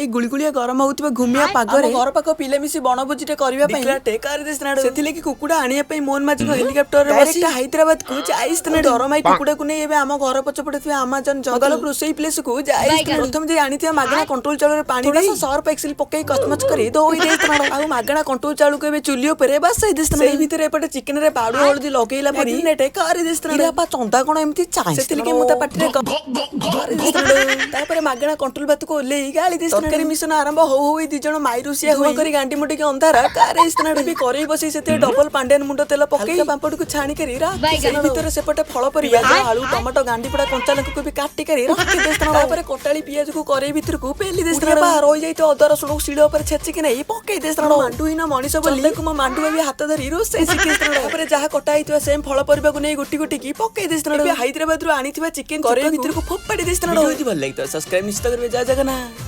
ए गुळगुळिया गरम होउतबा घुमिया पागरे घर पाख पिले मिसी बनभोजीटे करबा पई टेकार देसनाडो सेथिले कि कुकुडा आनिया पई मोहन माजी को हेलिकॉप्टर रे बसी हैदराबाद को जाइस्तनाडो डरमाई कुकुडा को नै एबे हम घर पछपटे थिबा अमेजन जंगल रोसई प्लेस को जाइस्तनाडो प्रथम जे आनिथिया मागणा कंट्रोल चाउल रे पानी दे सर्फ एक्सेल पकई कचमच करी दोई देसनाडो आ मागणा कंट्रोल चाउल को एबे चुलियो परे बसई देसनाडो सेही भितरे एपटे चिकन रे बाडू हळदी लगेइला परी ने टेकार देसनाडो इरा पा चंदा कोन एमती चाइ सेथिले कि मुता पाटी रे तापर मागणा कंट्रोल बात को लेई गाली देसनाडो सरकारी मिशन आरंभ हो दी जण माइरुसिया हो करी गांडी मुटी के अंधारा कारे इस्तनाडो भी करई बसी सेते डबल पांडेन मुंडो तेल पकई पापड़ को छाणी करी रा सेही भितर सेपटे फळ परिया आलू टमाटो गांडी पडा कंचा लंका को भी काटी करी रखि देसनाडो तापर कोटाली पियाज को करई भितर को पेली देसनाडो बा रोई जाई तो अदा रसुण सीळ ऊपर छेची के नै पकई देसनाडो मांडुइना मनीष बोली को मांडुआ भी हाथ धरी रोसे सिकी देसनाडो तापर जहा कोटा आइतवा सेम फळ परिबा को नै गोटी गोटी की पकई देसनाडो हैदराबाद रु आनीथिबा चिकन करई भितर को फोपाडी देसनाडो भल लागितो सब्सक्राइब निश्चित करबे जय जगन्नाथ।